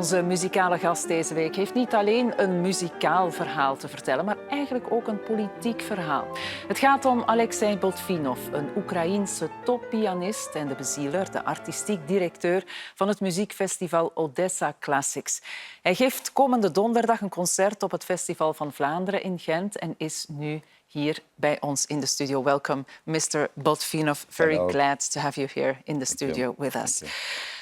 Onze muzikale gast deze week heeft niet alleen een muzikaal verhaal te vertellen, maar eigenlijk ook een politiek verhaal. Het gaat om ALEXEY BOTVINOV, een Oekraïense toppianist en de bezieler, de artistiek directeur van het muziekfestival Odessa Classics. Hij geeft komende donderdag een concert op het Festival van Vlaanderen in Gent en is nu hier bij ons in de studio. Welcome, Mr. Botvinov. Very glad to have you here in the studio with us.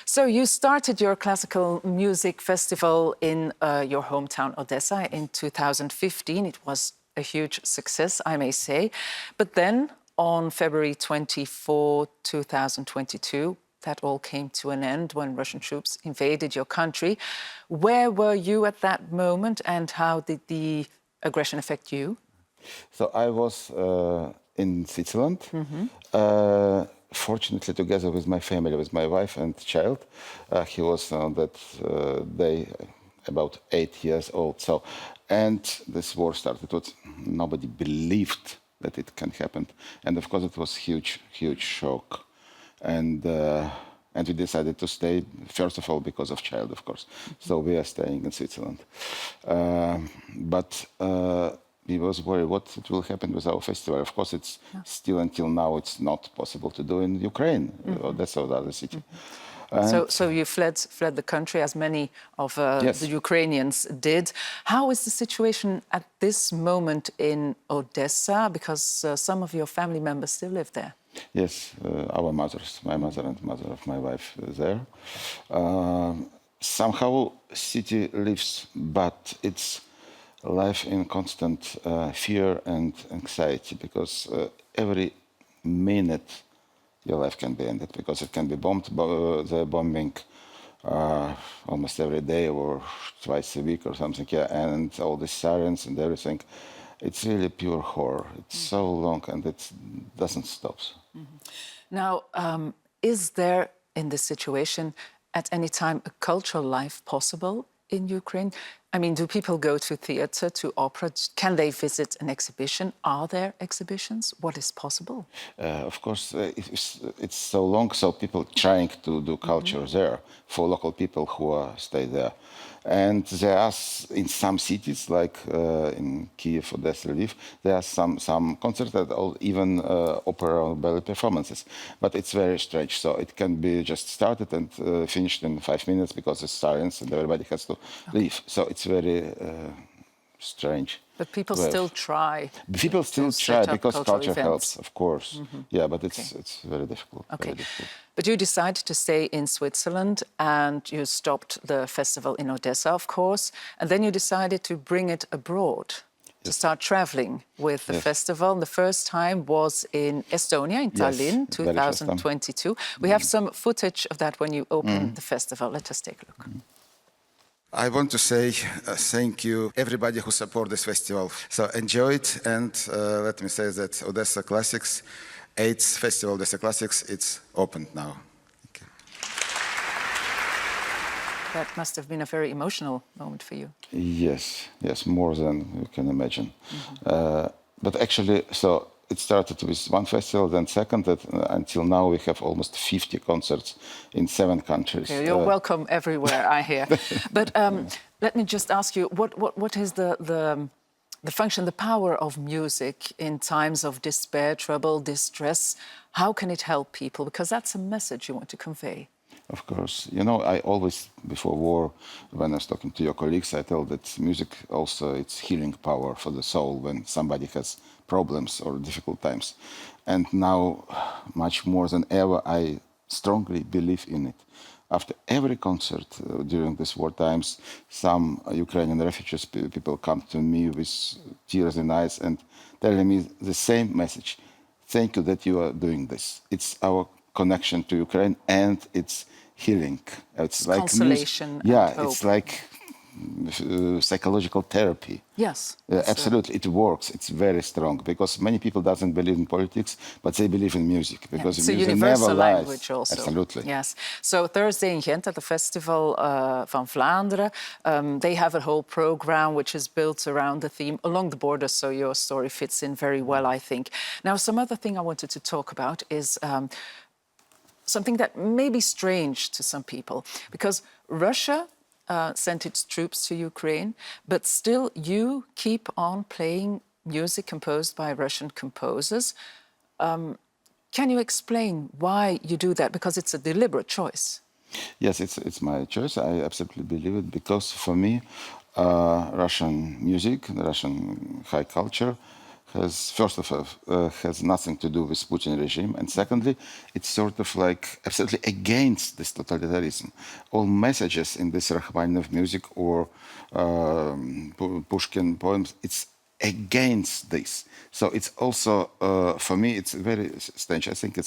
So you started your classical music festival in your hometown Odessa in 2015. It was a huge success, I may say. But then on February 24, 2022, that all came to an end when Russian troops invaded your country. Where were you at that moment and how did the aggression affect you? So I was in Switzerland, fortunately together with my family, with my wife and child. He was on that day about 8 years old. So, and this war started. Nobody believed that it can happen. And of course it was huge shock. And we decided to stay, first of all, because of child, of course. So we are staying in Switzerland. We was worried what it will happen with our festival. Of course, it's still until now it's not possible to do in Ukraine. That's the other city. So you fled the country, as many of the Ukrainians did. How is the situation at this moment in Odessa? Because some of your family members still live there. Yes, our mothers, my mother and mother of my wife, there. Somehow, city lives, but it's life in constant fear and anxiety, because every minute your life can be ended, because it can be bombed. They're bombing almost every day or twice a week or something, and all the sirens and everything. It's really pure horror. It's so long and it doesn't stop. Now, is there in this situation at any time a cultural life possible in Ukraine? I mean, do people go to theatre, to opera? Can they visit an exhibition? Are there exhibitions? What is possible? Of course, it's so long, so people trying to do culture there for local people who stay there. And there are, in some cities, like in Kiev, Odessa, Lviv, there are some concerts or even opera or ballet performances. But it's very strange, so it can be just started and finished in 5 minutes because it's sirens and everybody has to leave. So it's very strange. But people still try. People still try because culture helps, of course. Yeah, but it's very difficult. Okay. Very difficult. But you decided to stay in Switzerland and you stopped the festival in Odessa, of course, and then you decided to bring it abroad, to start traveling with the festival. The first time was in Estonia, in Tallinn, 2022. We have some footage of that when you opened the festival. Let us take a look. I want to say thank you everybody who support this festival. So enjoy it, and let me say that Odessa Classics, 8th Festival Odessa Classics, it's opened now. Okay. That must have been a very emotional moment for you. Yes, more than you can imagine. But actually, so it started with one festival, then second, until now we have almost 50 concerts in 7 countries. Okay, you're welcome everywhere, I hear. But let me just ask you, what is the function, the power of music in times of despair, trouble, distress? How can it help people? Because that's a message you want to convey. Of course. You know, I always, before war, when I was talking to your colleagues, I tell that music also, it's healing power for the soul when somebody has problems or difficult times. And now, much more than ever, I strongly believe in it. After every concert during these war times, some Ukrainian refugees people come to me with tears in eyes and telling me the same message. Thank you that you are doing this. It's our connection to Ukraine and it's healing. It's like consolation. Yeah, it's like psychological therapy. Yes. Absolutely, it works. It's very strong because many people doesn't believe in politics, but they believe in music because it's a music universal never language lies. also. Absolutely. Yes. So Thursday in Gent at the Festival van Vlaanderen, they have a whole program which is built around the theme along the border. So your story fits in very well, I think. Now, some other thing I wanted to talk about is something that may be strange to some people, because Russia sent its troops to Ukraine, but still you keep on playing music composed by Russian composers. Can you explain why you do that? Because it's a deliberate choice. Yes, it's my choice. I absolutely believe it because for me, Russian music, Russian high culture, has first of all has nothing to do with Putin regime, and secondly, it's sort of like absolutely against this totalitarianism. All messages in this Rachmaninoff music or Pushkin poems, it's against this. So it's also for me it's very strange. I think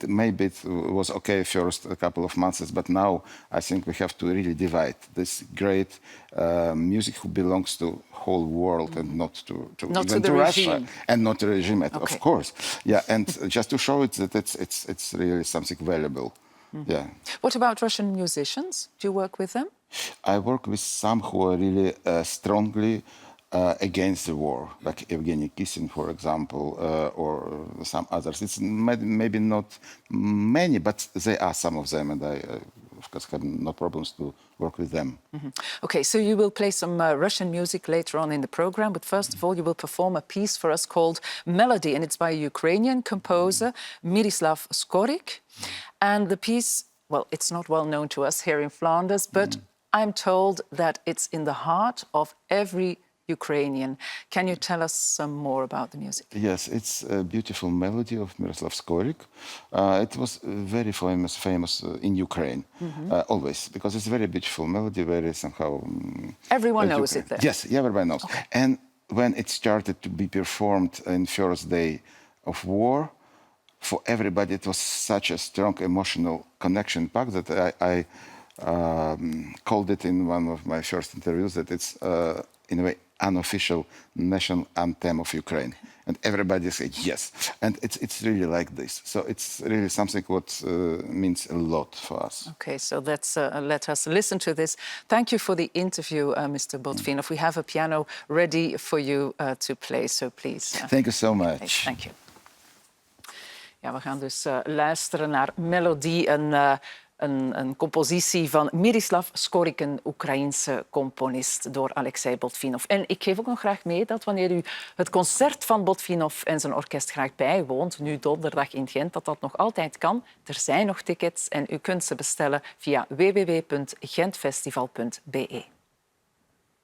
maybe it was okay first a couple of months, but now I think we have to really divide this great music who belongs to whole world and not to even to Russia regime. and not to the regime, Okay. of course. Yeah, and just to show it that it's really something valuable. Yeah. What about Russian musicians? Do you work with them? I work with some who are really strongly against the war, like Evgeny Kissin, for example, or some others. It's maybe not many, but there are some of them, and I, of course, have no problems to work with them. Okay, so you will play some Russian music later on in the program, but first of all, you will perform a piece for us called Melody, and it's by a Ukrainian composer, Miroslav Skorik. And the piece, well, it's not well known to us here in Flanders, but I'm told that it's in the heart of every Ukrainian. Can you tell us some more about the music? Yes, it's a beautiful melody of Miroslav Skorik. It was very famous in Ukraine, always, because it's a very beautiful melody, very somehow... Everyone knows it there. Yes, everybody knows. Okay. And when it started to be performed in first day of war, for everybody it was such a strong emotional connection pack that I called it in one of my first interviews that it's, in a way, unofficial national anthem of Ukraine. And everybody said yes. And it's really like this. So it's really something what means a lot for us. Okay, so let us listen to this. Thank you for the interview, Mr. Botvinov. We have a piano ready for you to play, so please. Thank you so much. Okay, thank you. Ja, we gaan dus luisteren naar Melodie, een compositie van Miroslav Skorik, een Oekraïense componist, door ALEXEY BOTVINOV. En ik geef ook nog graag mee dat wanneer u het concert van Botvinov en zijn orkest graag bijwoont, nu donderdag in Gent, dat nog altijd kan. Er zijn nog tickets en u kunt ze bestellen via www.gentfestival.be.